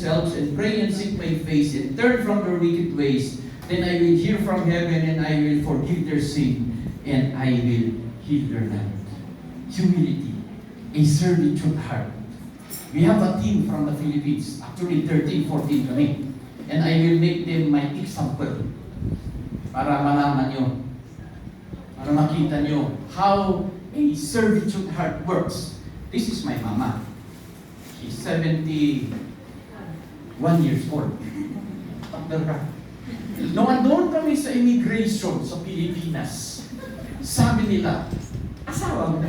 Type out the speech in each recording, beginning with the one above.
themselves and pray and seek my face and turn from their wicked ways, then I will hear from heaven and I will forgive their sin and I will heal their land. Humility, a servitude heart. We have a team from the Philippines, actually 13, 14 kami. And I will make them my example para malaman nyo, para makita nyo how a servitude heart works. This is my mama. She's 71 years old. Nung andun kami sa immigration sa Pilipinas, sabi nila, asawa mo na.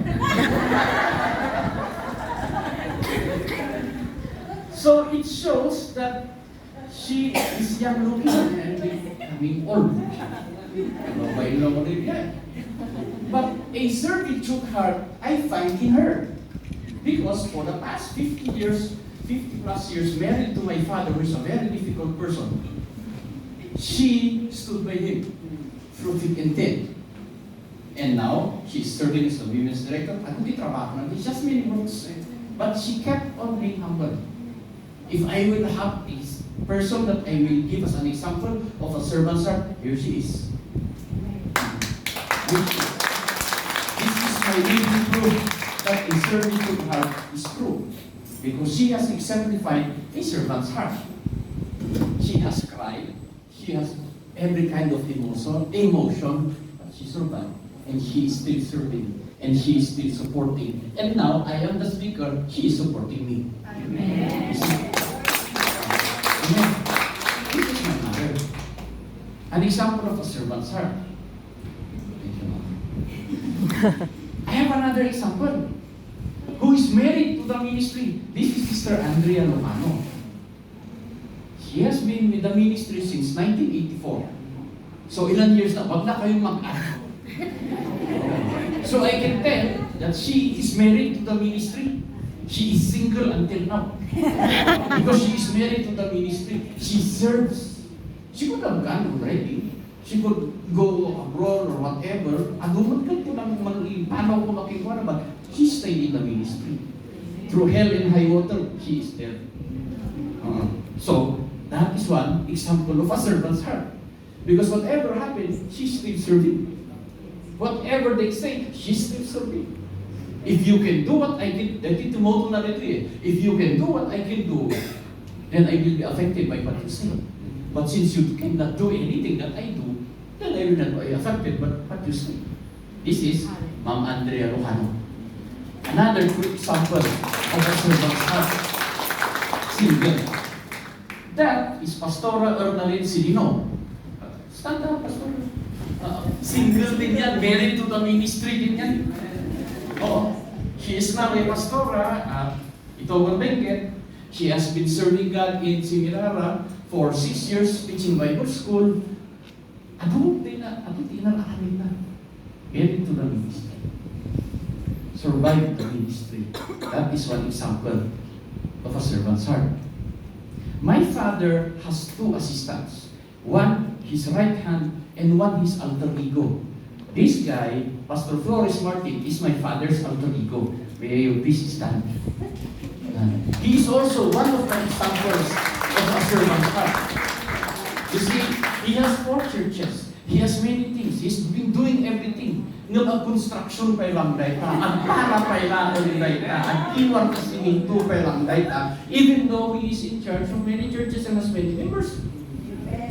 So it shows that she is young looking and becoming old. But a servitude heart I find in her. Because for the past 50 years, 50 plus years, married to my father, who is a very difficult person, she stood by him through thick and thin. And now, she's serving as the women's director. Ano di trabaho na? It's just many months. But she kept on being humble. If I will have this person that I will give as an example of a servant's heart, here she is. This is my living proof that a servitude heart is true. Because she has exemplified a servant's heart. She has cried. She has every kind of emotion, but she survived. And she is still serving. And she is still supporting. And now, I am the speaker, she is supporting me. Amen. Amen. This is my mother. An example of a servant's heart. Thank you, Mom. I have another example. Who is married to the ministry. This is Sister Andrea Lomano. She has been with the ministry since 1984. So ilan years na? Wag na kayong mag-ano. So I can tell that she is married to the ministry. She is single until now. Because she is married to the ministry. She serves. She could have gone already. She could go abroad or whatever. Agumot ka po ng paano ko makikuha, but she stayed in the ministry. Through hell and high water, she is there. So, that is one example of a servant's heart. Because whatever happens, she's still serving. Whatever they say, she's still serving. If you can do what I can, dito motto na dito eh. If you can do what I can do, then I will be affected by what you say. But since you cannot do anything that I do, then I will not be affected by what you say. This is Ma'am Andrea Locano. Another quick example of a servant's heart. Single. That is Pastora Ernaline Silino. Stand up, Pastor. Single din yan, married to the ministry din yan. Oh, she is now a pastora at Itogon Benguet. She has been serving God in Semirara for 6 years, teaching Bible school. Abot din na amin na. Married to the ministry. Survived the ministry. That is one example of a servant's heart. My father has 2 assistants. One, his right hand, and one, his alter ego. This guy, Pastor Flores Martin, is my father's alter ego. May you please stand. He is also one of the examples of a servant's heart. You see, he has 4 churches. He has many things. He's been doing everything. Nag-construction pa lang dahita, at para pa lang dahita, at iwan ka siminto pa lang dahita, even though he is in charge of many churches and has many members.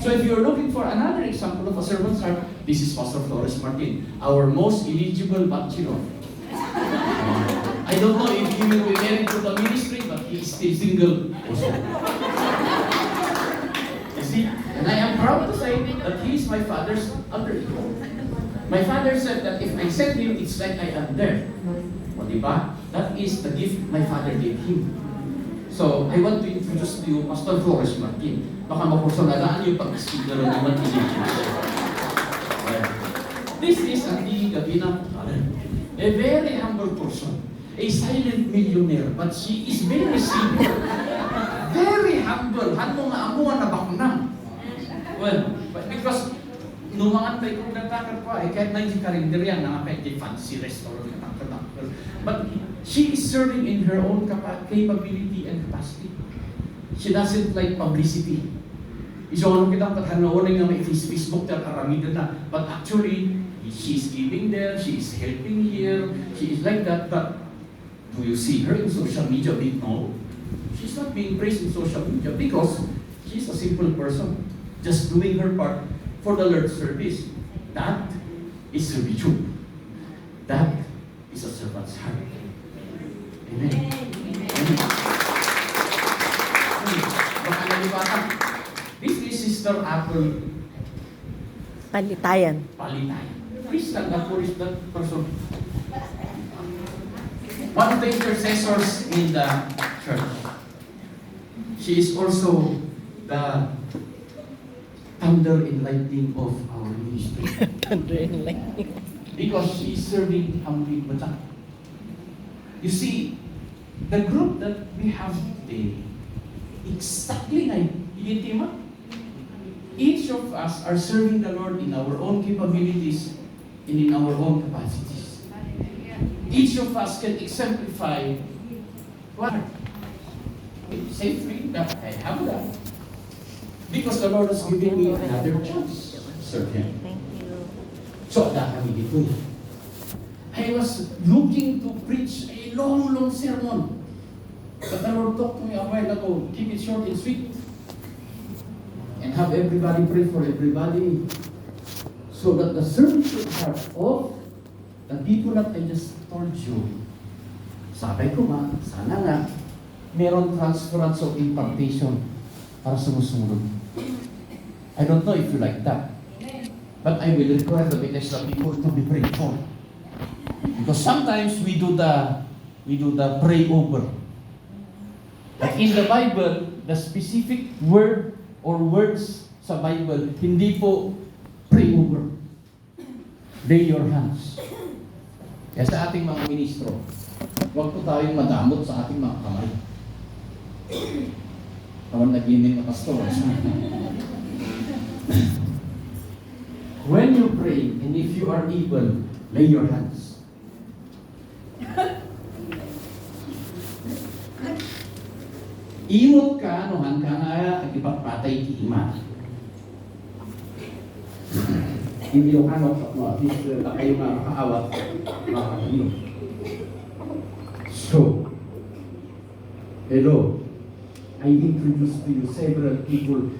So if you're looking for another example of a servant's heart, this is Pastor Flores Martin, our most eligible bachelor. I don't know if he will be married to the ministry, but he is still single also. You see, and I am proud to say that he is my father's alter ego. My father said that if I send him, it's like I am there. O diba? That is the gift my father gave him. So, I want to introduce to you Pastor Flores Martin. Baka mapursalalaan yung pag-speaker naman This is Auntie Gabina, a very humble person, a silent millionaire, but she is very simple, very humble. Hanong nga amuan na baknang. Well, because numangantay kong nagtakar ko kahit na yung karinderyan na kahit yung fancy restaurant but she is serving in her own capability and capacity. She doesn't like publicity. So ano kitang katanawan nga may Facebook na karamihan na. But actually, she's giving there, she's helping here, she is like that. But do you see her in social media? No. She's not being praised in social media because she's a simple person, just doing her part for the Lord's service. That is servitude. That is a servant's heart. Amen. Amen. Baka nalibatan. This is Sister Apple Palitayan. Palitayan. Please stand up for that person. One of the intercessors in the church. She is also the thunder and lightning of our ministry. Thunder and lightning. Because she is serving Hamri Batak. You see, the group that we have today, exactly like Yitima, each of us are serving the Lord in our own capabilities and in our own capacities. Each of us can exemplify what? Say free that I have that. Because the Lord has given me another chance to serve Him. Thank you. So that kami dito. I was looking to preach a long sermon. But the Lord talked to me a while ago, keep it short and sweet. And have everybody pray for everybody. So that the service heart of the people that I just told you, sabi ko nga, sana nga, meron transference of impartation para sumusunod. I don't know if you like that. But I will require the Bethesda people to be prayed for. Because sometimes we do the pray over. But in the Bible, the specific word or words sa Bible, hindi po pray over. Lay your hands. Kaya sa ating mga ministro, huwag po tayong madamot sa ating mga kamay. Kawan nag-imin na pastor. When you pray, and if you are able, lay your hands. Imot ka, anuhan ka nga, ipagpatay kiima. Hindi yung ano, at least kayo makakaawat, makakaliw. So, hello, I introduced to you several people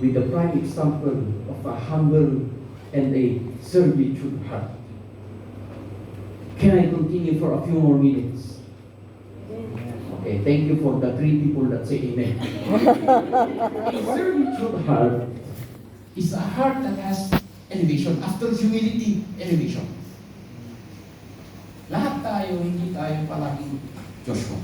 with the prime example of a humble and a servitude heart. Can I continue for a few more minutes? Okay, thank you for the 3 people that say amen. A servitude heart is a heart that has elevation. After humility, elevation. Lahat tayo, hindi tayo palaging Joshua.